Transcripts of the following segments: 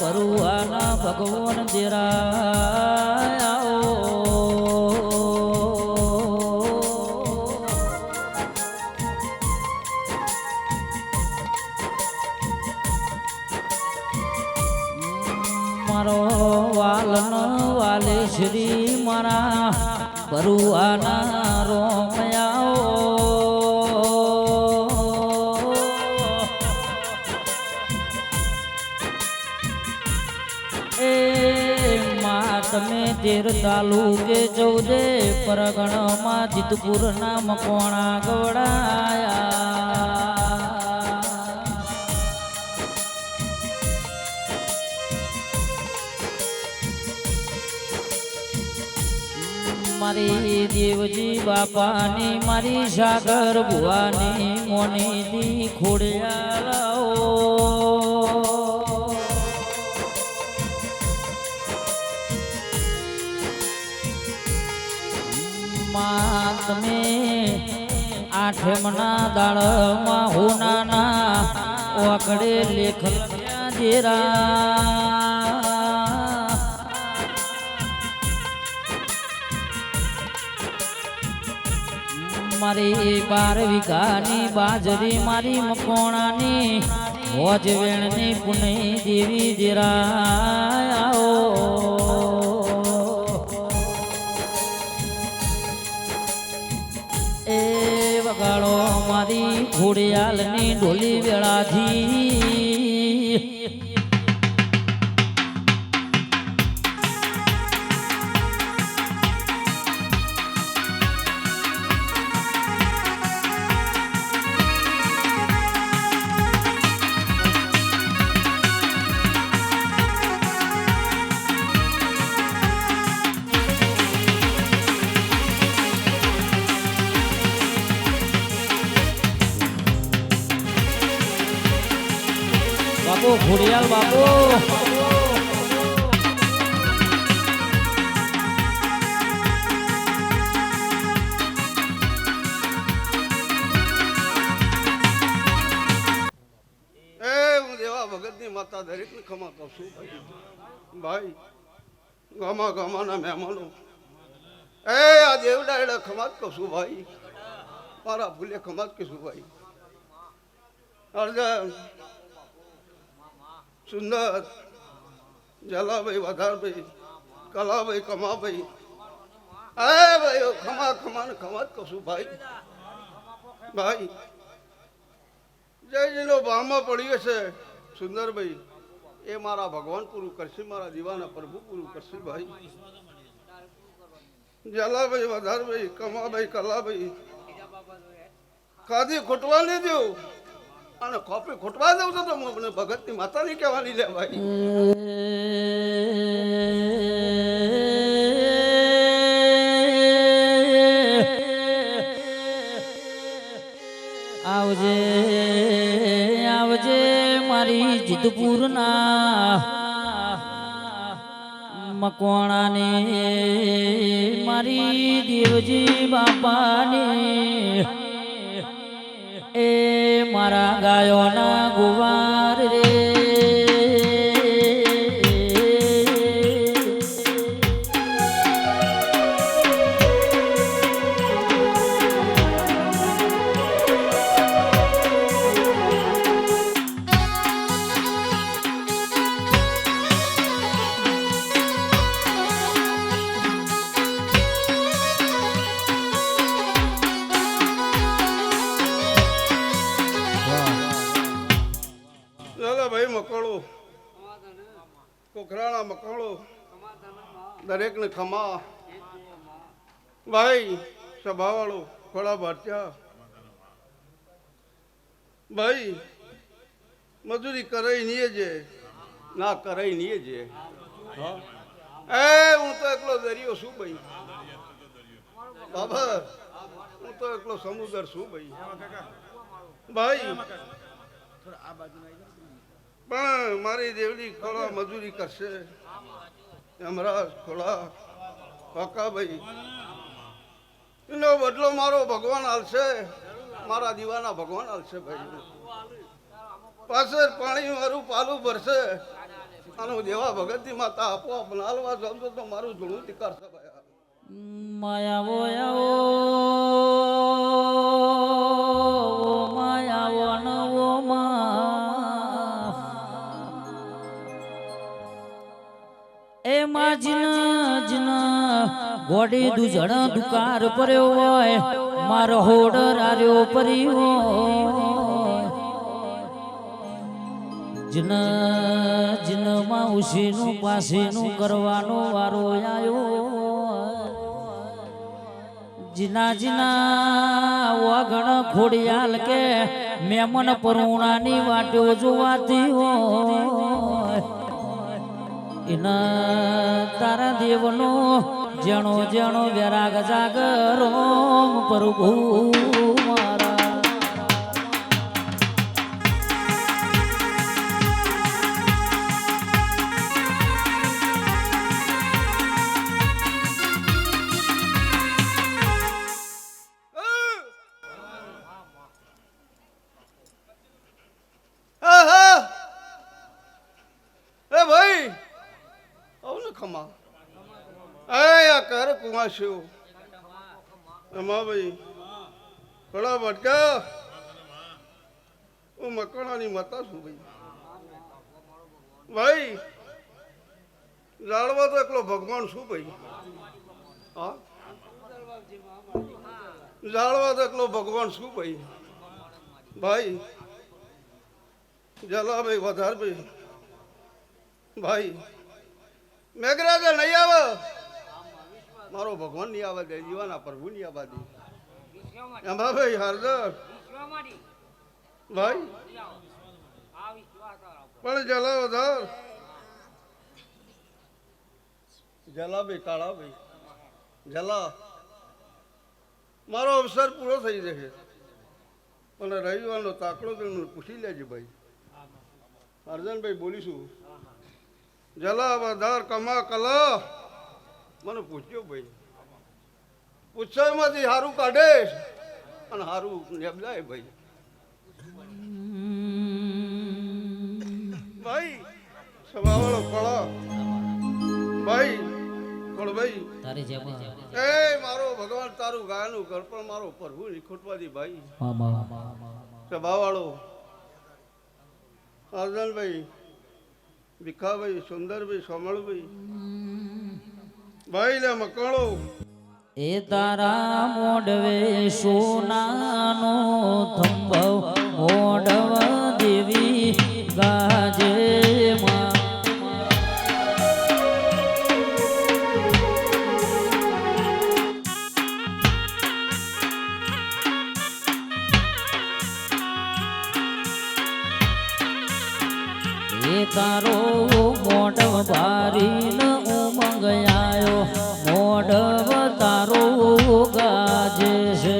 ભરુવાના ભગવાન દેરા મારો વાલન વાલે શ્રી મારા ભરુવાના રોમયાઓ તમે તેર તાલુકે 14 પરગણમાં જીતપુર ના મકોણા ગવડાયા મારી દેવજી બાપાની મારી સાગર ભુવાની મોની દી ખોડિયાલાઓ તમે આઠમના દાળમાં હોનાના ઓકડે લેખ દેરા મારી 12 વીઘાની બાજરી મારી મકોણાની હોજ વેણની પુનઈ દેવી દેરા વગાડો મારી ઘોડિયાલની ઢોલી વેળાથી બાપુ ઘોડિયાલ બાપુ હું દેવા ભગતની માતા દરેકને ખમા કહું છું ભાઈ ગામા ગામાના મહેમાનો આ દેવડાયડા ખમા જ કહું છું ભાઈ મારા ભૂલે ખમા જ કહીશું ભાઈ અર્જન સુંદર જલાભાઈ વધારભાઈ કલાભાઈ કમાભાઈ ભાઈ ખમા ખમા ને ખમા જ કહું છું ભાઈ ભાઈ જયજીનો ભાવમાં પડ્યો છે સુંદરભાઈ એ મારા ભગવાન પૂરું કરશે મારા દીવાના પ્રભુ પૂરું કરશે ભાઈ જલાભાઈ વધારભાઈ કમાભાઈ કલાભાઈ ખાધી ખોટવા નહીં દઉં અને કોપી ખોટવા દઉં તો મને ભગતની માતાની કહેવાની લે ભાઈ આવજે આવજે મારી જીતપુરના મકવાણાને મારી દેવજી બાપાને એ મારા ગાયોના ગુવાર રે મકળો કોખરાણા મકળો દરેક ને ખમા ભાઈ સભાવાળો ખોળા ભારત્યા ભાઈ મજૂરી કરાઈ નહીં છે ના કરાઈ નહીં છે હું તો એકલો દરિયો છું ભાઈ બાબા હું તો એકલો સમુદ્ર છું ભાઈ ભાઈ પણ મારી દેવડી ખોળા મજૂરી કરશે હમણાં ખોળા કાકાભાઈ એનો બદલો મારો ભગવાન હાલશે મારા દીવાના ભગવાન હાલશે ભાઈ પાછળ પાણી મારું પાલું ભરશે અને હું દેવા ભગતની માતા આપોઆપ નાલવા સમજો તો મારું જૂનું ધિકાર છે ભાઈ માયાવો આવો માયાવો નવો માં એમાં જીના ગોડી દુજણ દુકાર પડ્યો હોય મારો હોડ રાર્યો પરી હોય જીન જીન માં ઉશીનું પાસીનું કરવાનો વારો આયો જીના જીના વાગણ ખોડિયાલ કે મેમન પરુણાની વાટ્યો જોવાતી હોય એના તારા દેવનો જેણો જેણો વેરાગ જાગરો પ્રભુ મારા એ ભાઈ આવું ને ખમા એ આ કર કુમાશ્યો એમાં ભાઈ થોડા ભટકા હું મકણાની માતા છું ભાઈ ભાઈ જાણવા તો એકલો ભગવાન શું ભાઈ હા જાણવા તો એકલો ભગવાન શું ભાઈ ભાઈ જલાભાઈ વધારભાઈ ભાઈ મેઘરાજા નહીં આવે મારો ભગવાન નહીં આવે દે જીવાના પ્રભુ નહીં આવવા દે એમાં ભાઈ હાર્દર ભાઈ પણ જલા વધાર જલા ભાઈ કાળા ભાઈ જલા મારો અવસર પૂરો થઈ જશે અને રવિવારનો તાકડો કરીને પૂછી લેજે ભાઈ અર્જનભાઈ બોલીશું જલા વધાર કમા કલા મને પૂછ્યો ભાઈ પૂછામાંથી સારું કાઢે અને સારું નેબલાય ભાઈ ભાઈ સભાવાળો કળા ભાઈ કળભાઈ તારી જેમ એ મારો ભગવાન તારું ગાયનું કર પણ મારો પ્રભુ નિખોટવાદી ભાઈ સભાવાળો અર્જનભાઈ ભીખાભાઈ સુંદરભાઈ સોમળભાઈ ભાઈ લે મકળો એ તારા મોડવે સોનાનો થંભવ મોડવ દેવી ગાજે માં એ તારો મોઢવ ભારીને ઉમંગ આયો મોઢવ તારો ગાજે છે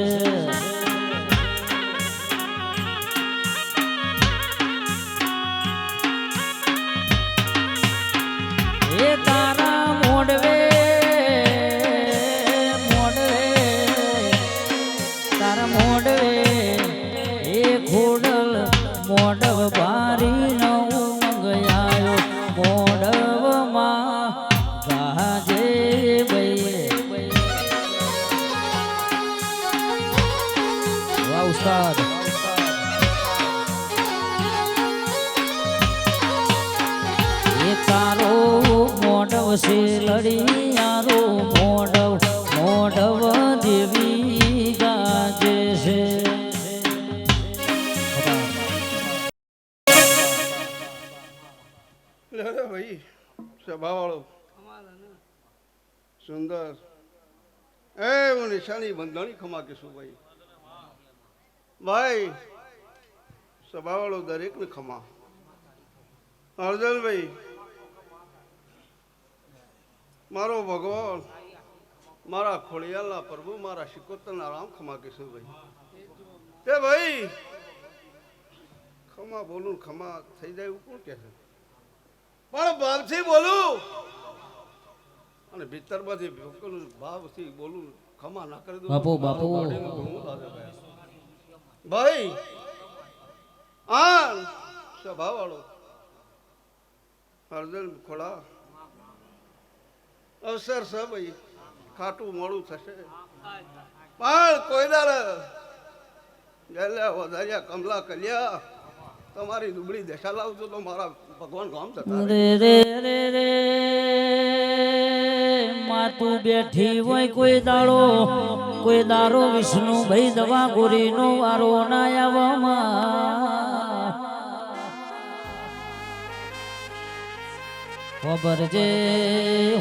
એ તારા મોઢવે મોઢવે તારા મોઢવે એ ખોડલ મોઢવ ભારીને મોડવમાં ગાજે ભાઈ વાહ ઉસ્તાદ એ તારો મોડવ છે લડિયારો મોડવ મોડવ દેવી ગાજે છે ભાઈ સભાવાળો સુંદર એ હું નિશાની બંધાણી ખમા કે શું ભાઈ ભાઈ સભાવાળો દરેકને ખમા અર્જનભાઈ મારો ભગવાન મારા ખોડિયાલના પ્રભુ મારા શિકોતરના રામ ખમા કે શું ભાઈ તે ભાઈ ખમા બોલું ખમા થઈ જાય એવું કોણ કે છે પણ ભાવથી બોલું અને ભીતરમાંથી ભાવથી બોલું ખમા ના કરી દઉં બાપુ બાપુ ભાઈ આ સ્વભાવ વાળો હરદલ ખોળા અવસર છે ભાઈ, ખાટું મોડું થશે પણ કોઈ દાડે ગયેલા વધાર્યા કમલા કલ્યા તમારી દુબળી દશા લાવજો તો મારા ભગવાન ગામ જતા રહે. રે રે રે રે માં તું બેઠી હોય કોઈ દારો વિષ્ણુ ભાઈ દવા ગોરીનો વારો ના આવવામાં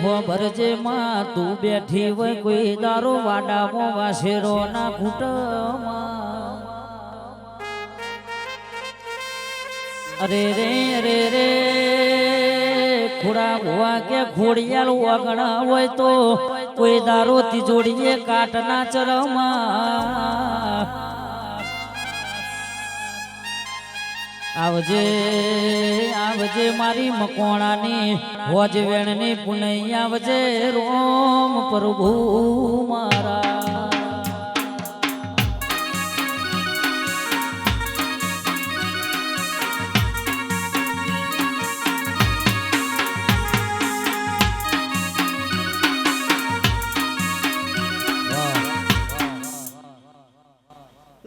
હોબરજે માં તું બેઠી હોય કોઈ દારો વાડામાં વાસેરો ના ઘૂંટમાં અરે રે રે રે ખોડા ભુવા કે ખોડિયાલ વગણા હોય તો કોઈ દારો તિજોડીએ કાટના ચરમાં આવજે આવજે મારી મકોણાની હોજ વેણની પુનઈ આવજે રોમ પ્રભુ મારા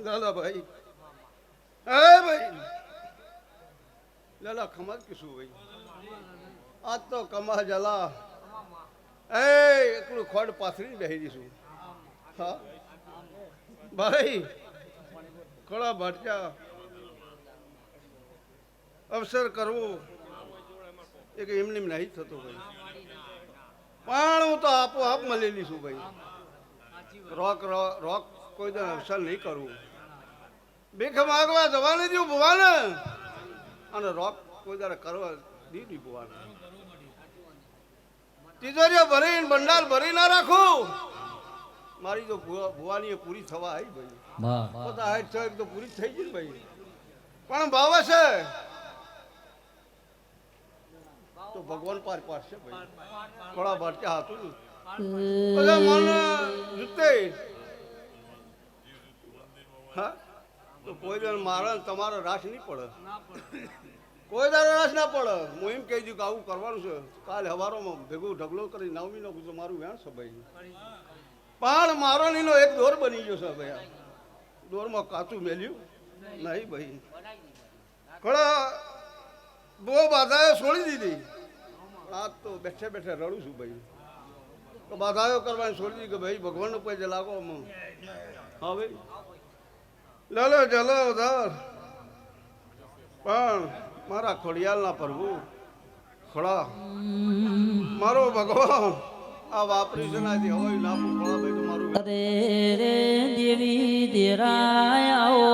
લાલા ભાઈ એ ભાઈ લાલા ખમત કીશું ભાઈ આજ તો કમા જલા એ એકલું ખોડ પાથરી બેહી દઈશું. હા ભાઈ ખોળા ભટક્યા અવસર કરવો એક એમને નહીં થતો ભાઈ, પણ હું તો આપોઆપ મળેલી છું ભાઈ. રોક કોઈ દર અવસર નહીં કરવું, ભીખ માગવા જવા નહીં દઉં ભુવાને, અને રોક કોઈ દર કરવા દીધી ભુવાને. તિજોરીઓ ભરીને ભંડાર ભરી ના રાખું, મારી તો ભુવાની પૂરી થવા આવી ભાઈ. બધા હાઈટ છ તો પૂરી થઈ ગઈ ભાઈ, પણ ભાવ છે તો ભગવાન પાર પાડશે ભાઈ. થોડા ભટક્યા હતું બધા મન જીતે હા તો કોઈ દર મારા તમારો રાશ નહીં પડે, કોઈ દારો રાશ ના પડે. હું એમ કહી દઉં કે આવું કરવાનું છે, કાલે હવારોમાં ભેગું ઢગલો કરી નામી નાખું તો મારું વેણ છે ભાઈ. પણ મારો નીનો એક દોર બની ગયો છે ભાઈ, દોરમાં કાચું મેલ્યું નહીં ભાઈ. ઘણા બહુ બાધાઓ છોડી દીધી, આ તો બેઠે બેઠે રડું છું ભાઈ. તો બાધાઓ કરવાની છોડી દીધી કે ભાઈ ભગવાનનો પૈસે લાગો. હા ભાઈ ચાલો ચાલો ઉધાર, પણ મારા ખોડિયાલના પ્રભુ ખોળા મારો ભગવાન આ વાપરી છે ના હોય ના ખોળા ભાઈ તો મારું. અરે રે દેવી દેરાય આવો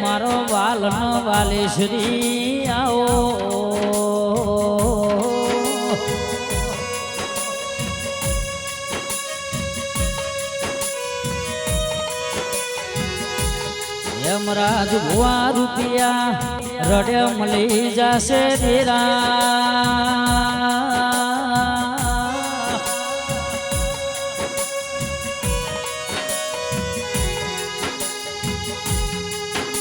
મારો વાલનો વાલેશ્રી આવો યમરાજ ભુવા રૂપિયા રડે મળી જશે દેરા.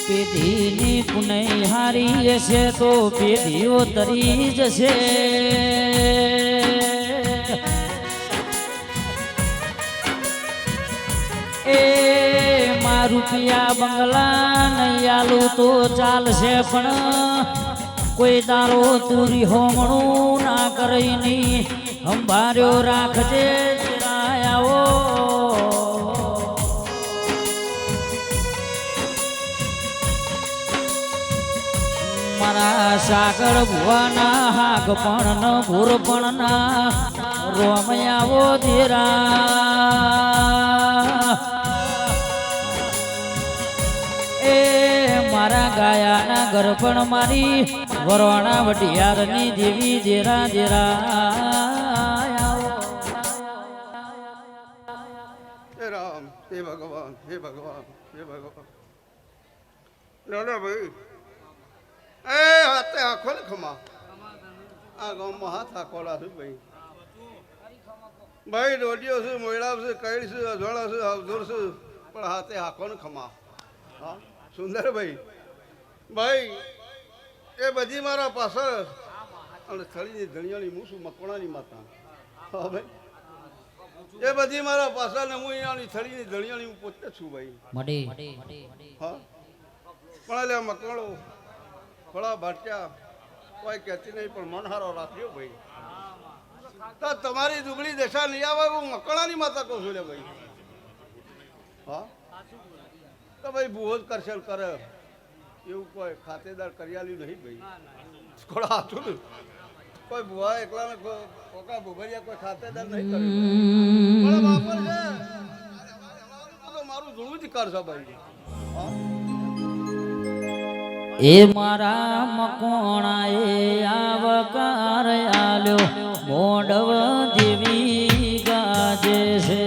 પેઢીની પુનઈ હારી હશે તો પેઢીઓ તરી જશે. એ માં રૂપિયા બંગલા નહીં આલું તો ચાલશે, પણ કોઈ દારો તુરી હોમણું ના કરી ની સંભાળ્યો રાખજે આવો. મારા સાગર ભુવાના હાગ પણ ન ભૂર પણ ના રોમયાવો ધીરા. એ મારા ગાયાના ઘર પણ મારી વરવાણા વઢિયારની દેવી ધીરા ધીરા. હે રામ, હે ભગવાન, હે ભગવાન, હે ભગવાન. દાદા ભાઈ એ હાથે આખો ને ખમા, આ ગામમાં હાથ આખોલા છે ભાઈ. ભાઈ ડોડિયો છે, મોયડા છે, કઈડ છે, અજવાળા છે, અવધૂર છે, પણ હાથે હાકો ને ખમા. હા સુંદરભાઈ ભાઈ એ બધી મારા પાછળ અને થળીની ધણિયાની હું છું મકવાણાની માતા. હા ભાઈ એ બધી મારા પાછળ ને હું અહીંયાની થળીની ધણિયાની હું પોતે છું ભાઈ. હા પણ એટલે મકવાણો થોડા ભાટ્યા કોઈ કહેતી નહીં પણ મન હારો રાખ્યો ભાઈ. તો તમારી દુબળી દશા નહીં આવે હું મકવાણાની માતા કહું છું લે ભાઈ. હા તો ભાઈ ભૂવો જ કરશે કરે એવું કોઈ ખાતેદાર કરિયાલ્યું નહીં ભાઈ. થોડા હાથું ને કોઈ ભૂવા એકલા ને કોકા ભૂભરિયા કોઈ ખાતેદાર નહીં કર્યું પણ બાપર છે તો મારું ધૂણું જ કરશે ભાઈ. હા એ મારા મકોણાએ આવકાર આલ્યો મોડવ દેવી ગાજે છે.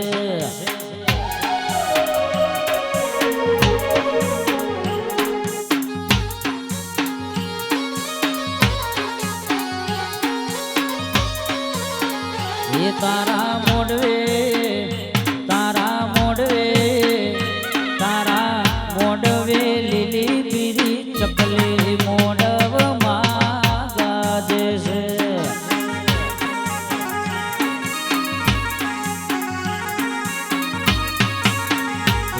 એ તારા મોડવે લીલી પીરી ચકલી મોડવ માં ગાજે છે.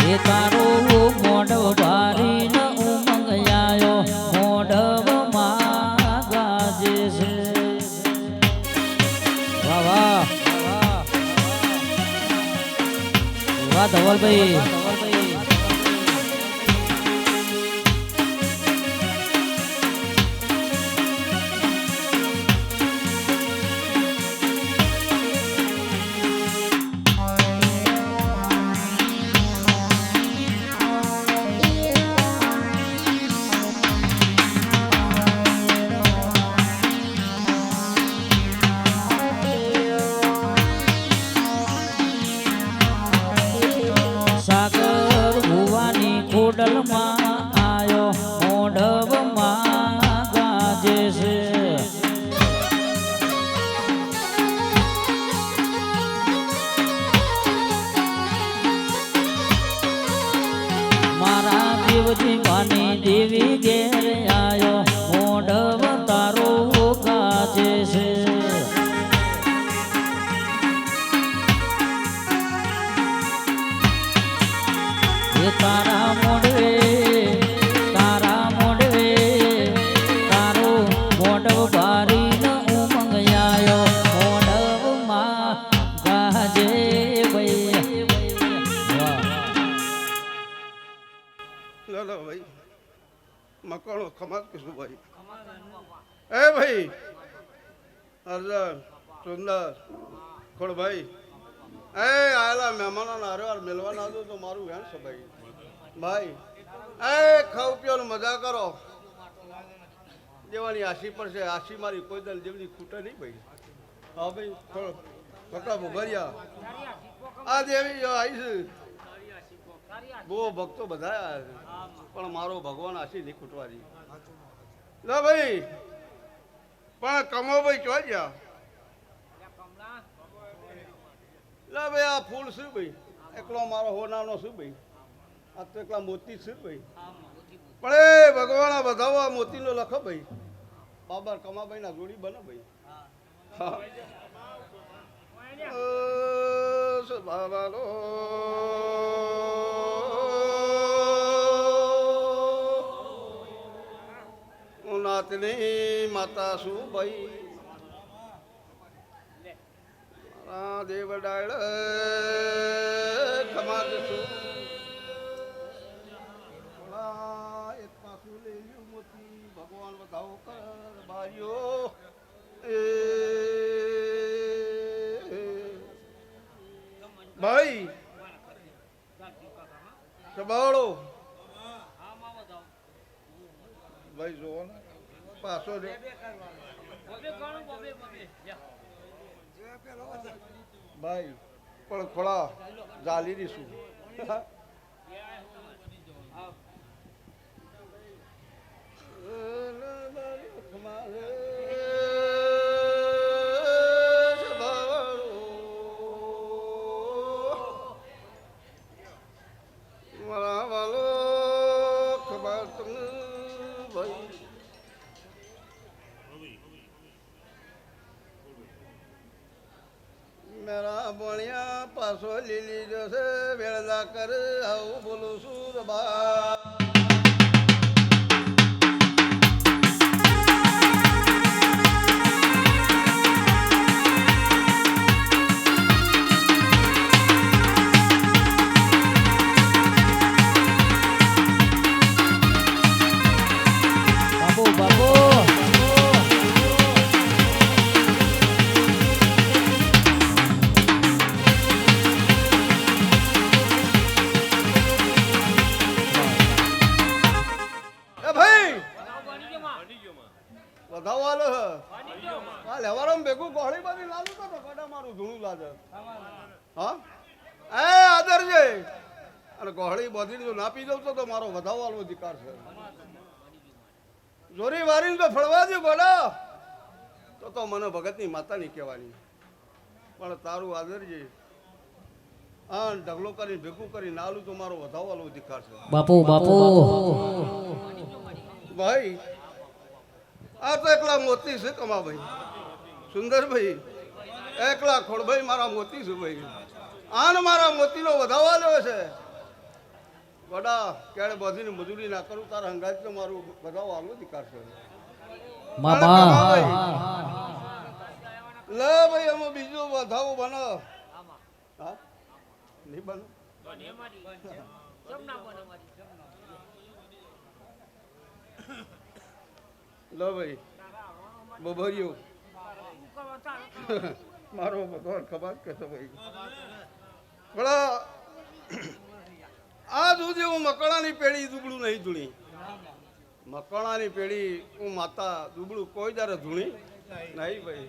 એ તારો મોડવ ભારી ન ઉમંગ આયો મોડવ માં ગાજે છે. વાહ વાહ વાહ ધવલભાઈ. ખોડલમાં આયો મોઢવમાં ગાજે છે. મારા દેવજી માની દેવી ઘેર આયો મોઢવ તારો ગાજે છે. તારા મોડવે તારો મોડવ ભારી ન ઉમંગ આયો મોડવ માં ગાજે ભાઈ. લો ભાઈ મકવાણો ખમાત કશું ભાઈ. એ ભાઈ અર્જન સુંદર ખોડભાઈ એ આયેલા મહેમાનો હારે મેળવાના હતું તો મારું વેણ છે ભાઈ. ભાઈ એ ખાવ પીઓ મજા કરો દેવાની આશી પર છે. આશી મારી કોઈ દલ જેવડી ખૂટે નહીં ભાઈ. હા ભાઈ થોડો પકડા ભોગરિયા આ દેવી આવી છે. બહુ ભક્તો બધા આવ્યા છે પણ મારો ભગવાન આશી નહીં ખૂટવાની. લે ભાઈ પણ કમો ભાઈ ચોઈ ગયા. લે ભાઈ આ ફૂલ શું ભાઈ એકલો મારો હોનાનો શું ભાઈ. આ તો એકલા મોતી છે ભાઈ પણ એ ભગવાન બધાવો આ મોતીનો લખો ભાઈ. બાબર કમાભાઈ ના જોડી બને ભાઈ. હા બાબાનો નાતની માતા શું ભાઈ. દેવ ડાળ ખમાત છું એક પાછું લઈ લ્યું મોતી ભગવાન બધાઓ કર બારીઓ. ભાઈ સબાળો ભાઈ જોવો ને પાછો જો ભાઈ પણ ખોળા જાલી દઈશું. પાછો લીલી જશે વેળના કર આવું બોલું સુરબા. બાપુ બાપુ એ ભાઈ વધાવો આલો હ આ લેવારામ ભેગું ગોળી બધી લાલું તો ગડા મારું ધૂણું લાગે. હા એ આદર છે અને ગોળી બધી જો નાપી દઉં તો મારો વધાવો આલો અધિકાર છે. જોરી વારીને તો ફળવા દે ગોડા તો મને ભગતની માતાની કહેવાની પણ તારું આદર છે હા ઢગલો કરી ભેગું કરી નાલું તો મારો વધાવો આલો અધિકાર છે. બાપુ બાપુ ભાઈ આ તો એકલા મોતી છે કમાભાઈ સુંદરભાઈ એકલા ખોડભાઈ મારા મોતી છે ભાઈ આન મારા મોતીનો વધાવો આલ્યો છે. વડા કેળે બધીની મજૂરી ના કરું તારા હંગાત તો મારું વધાવો આલવો અધિકાર છે. મામા લે ભાઈ અમે બીજો વધાવો બનો હા નહીં બનો લો ભાઈ બબરિયો મારો ભગવાન ખબર કહેતો ભાઈ પણ આ સુધી હું મકડાની પેઢી દુબળું નહીં ધૂણી. મકડાની પેઢી હું માતા દુબળું કોઈ દારે ધૂણી નહીં ભાઈ.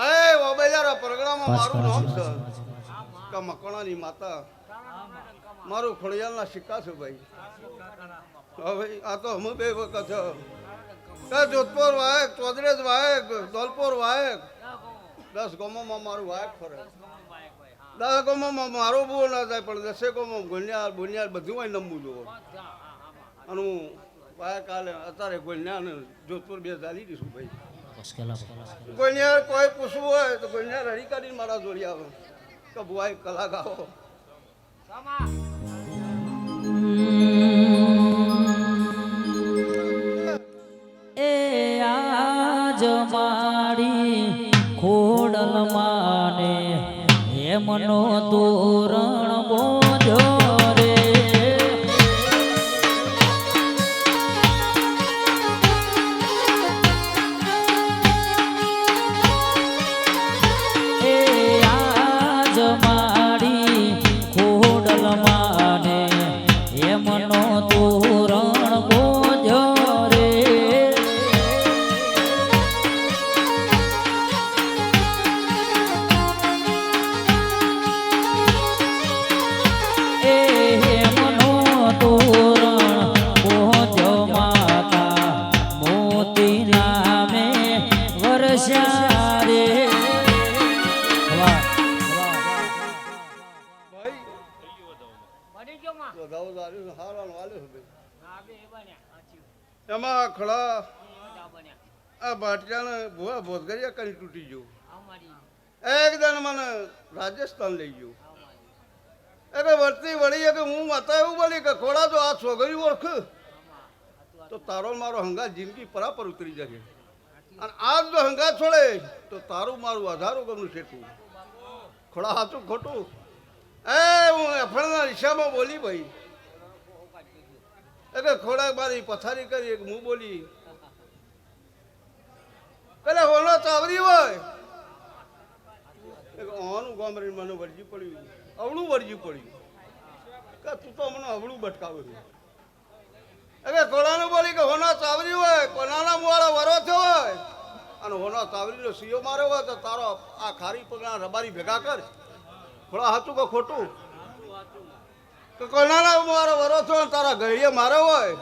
એ ઓબેલારા પરગડામાં મારું નામ છે કે મકડાની માતા મારું ખોડિયાલના સિક્કા છે ભાઈ. હવે આ તો અમે બે વખત છે જોધપુર વાયક ચોદરેજ વાયક દોલપુર વાયક 10 ગામોમાં મારું વાયક ફરે. 10 ગામોમાં મારો બહુ ના થાય પણ 10 ગામમાં ગોન્યાર બોન્યાર બધું હોય નમવું જોવો અને હું વાયક આલે અત્યારે ગોન્યા ને જોધપુર બે ચાલી દઈશું ભાઈ. ગોન્યાર કોઈ પૂછવું હોય તો ગોન્યાર હરી કાઢીને મારા જોડી આવે કે ભુવાઈ કલા ગાઓ. એ આજ મારી ખોડલ માને હેમનો તોરણ બોજો રે. એ આજ મારી ખોડલ માને હેમનો તોરણ બોજો રે. એ હેમનો તોરણ બોજો માતા મોતી નામે વર્ષા રે. ભાઈ વધાવો દારૂ હારાનો આલ્યો છે ભાઈ. એમાં ખડા આ ભાટિયાને ભૂવા ભોતગરિયા કરી તૂટી ગયું. એકદમ મને રાજસ્થાન લઈ ગયું. એટલે વર્તી વળી કે હું માતા એવું બોલી કે ખોડા જો આ છોકરી ઓળખ તો તારો મારો હંગાત જિંદગી પરાપર ઉતરી જશે અને આજ જો હંગાત છોડે તો તારું મારું આધારું ગમનું છેટું. ખોડા સાચું ખોટું એ હું અફળના રિક્ષામાં બોલી ભાઈ. એટલે ખોડા મારી પથારી કરી એક હું બોલી એટલે હોનો ચાવરી હોય ઓનું ગામરી મને વરજી પડ્યું અવળું વરજી પડ્યું કે તું તો મને અવળું બટકાવે છે. એટલે ખોડાનું બોલી કે હોના ચાવરી હોય કોનાના મુવાળો વરો થયો હોય અને હોના ચાવરીનો સીઓ માર્યો હોય તો તારો આ ખારી પગના રબારી ભેગા કર. ખોડા સાચું કે ખોટું કે કોનાના મુવાળો વરો થયો તારા ગળીએ માર્યો હોય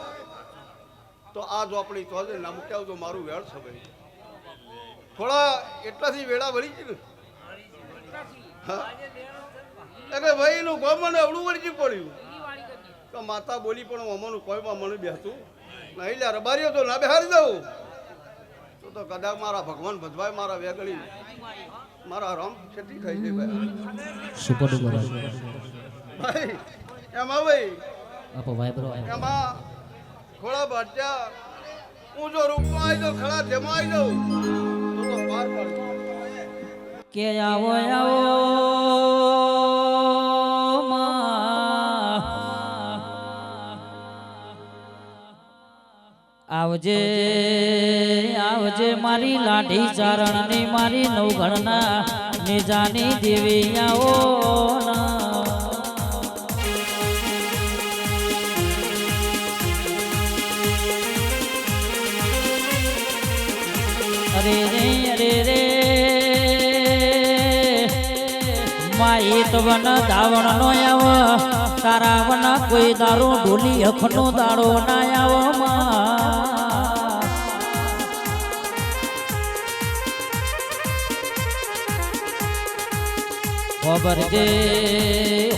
તો આ ચોપડી તો ના મૂક્યા તો મારું વેળ છે ભાઈ. થોડા એટલાથી વેળા વળી ગયું એટલે ભાઈ એનું ગમ મને અવળું વળગી પડ્યું કે માતા બોલી પણ અમનું કોઈમાં મને બેસતું નહીં લે રબારીઓ તો ના બેહારી દઉં તો તો કદાચ મારા ભગવાન ભજવાય મારા વેગળી મારા રામ ખેતી ખાઈ જાય ભાઈ સુપર ડુપર ભાઈ એમાં ભાઈ આપો ભાઈ બ્રો એમાં ખોળા બાટ્યા હું જો રૂપમાં આવી જાઉં ખડા જેમાં આવી જાઉં તો પાર પાડું કે આવો આવો આવજે આવજે મારી લાઠી ચારણ ને મારી નવગણના નિજાની દેવી આવો અરે રે અરે રે માઈ તવન ધાવણ નો આવ તારા વન કોઈ દારૂ ઢોલી અખનો દાડો ના આવ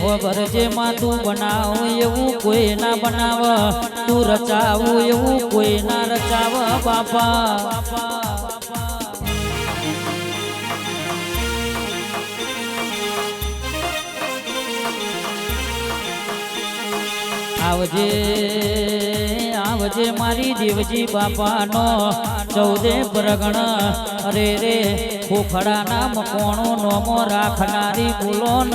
હોબરજે માં તું બનાવ એવું કોઈ ના બનાવ તું રચાવું એવું કોઈ ના રચાવ બાપા આવજે આવજે મારી દેવજી બાપાનો 14 પરગણ અરે રે ખોખડાના મકોણો નોમો રાખનારી બોલો ન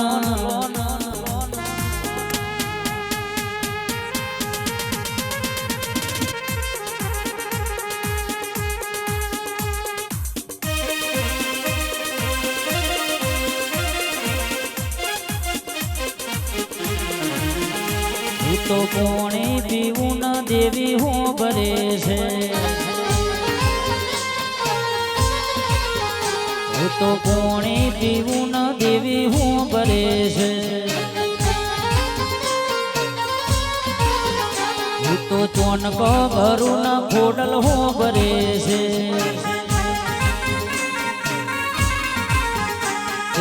તો કોણે પીવું ન દેવી હું ભરે છે તો કોણે પીવું ન દેવી હું ભરે છે તો ચોનક ભરું ન ખોડલ હું ભરે છે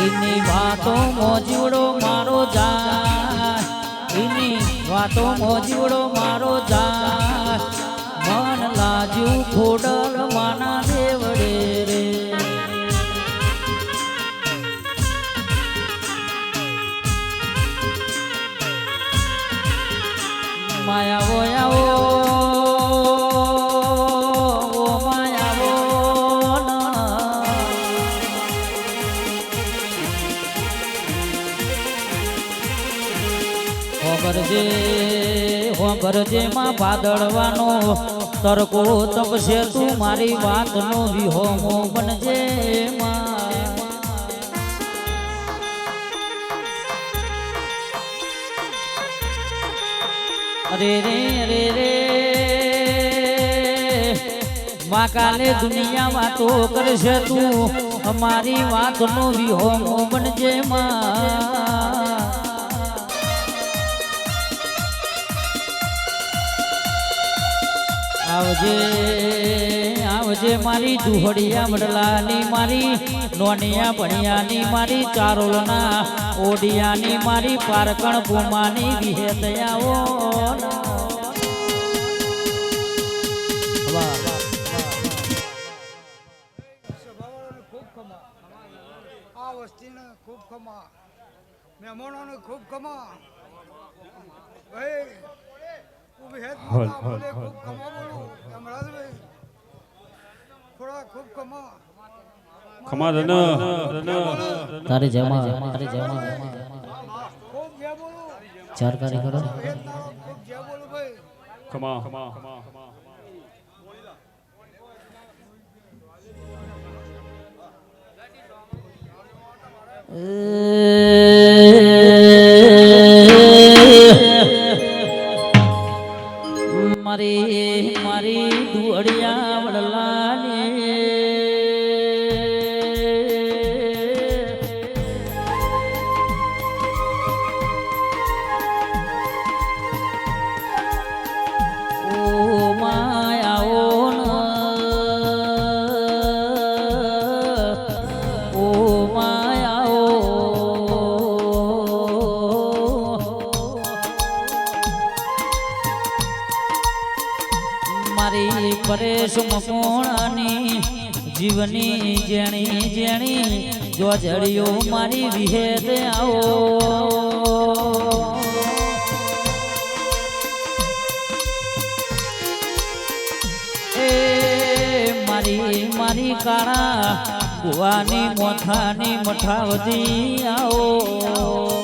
એની વાતો મોજીવડો મારો જા એની વાતો મોજીવડો મારો જા મન લાજ્યું ખોડલ માના દેવડે રે માયાવો આવો ઓ માયાવો હોંભરજે માં ભાદળવાનો તરકો તપશે તું મારી વાતનો વિહોમો બનજે માં અરે રે અરે રે માં કાલે દુનિયા વાતો કરશે તું અમારી વાતનો વિહોમો બનજે માં આવજે આવજે મારી દુહડિયા મડલાની મારી નોનિયા ભણિયાની મારી ચારોલના ઓડિયાની મારી પારકણ ભૂમાની વિહેત આવો આ વસ્તીને ખૂબ ખમા મહેમાનોને ખૂબ ખમા ભાઈ ઉભી હેત બોલે ખૂબ ખમા બોલો અમરાજભાઈ થોડા ખૂબ ખમા ખમા ધન તારે જમા ખૂબ જે બોલો ચાર કાર્ય કરો હેત તારો ખૂબ જે બોલો ભાઈ ખમા મારી મારી દુહડિયા વડલાની ઓ માયાઓ ઓ માયાઓ મારી પરેશ મકોણાની જીવની જેણી જેણી જો જડિયો મારી વિહેદ આવો એ મારી મારી કાળા કુવાની મોથાની મઠાવતી આવો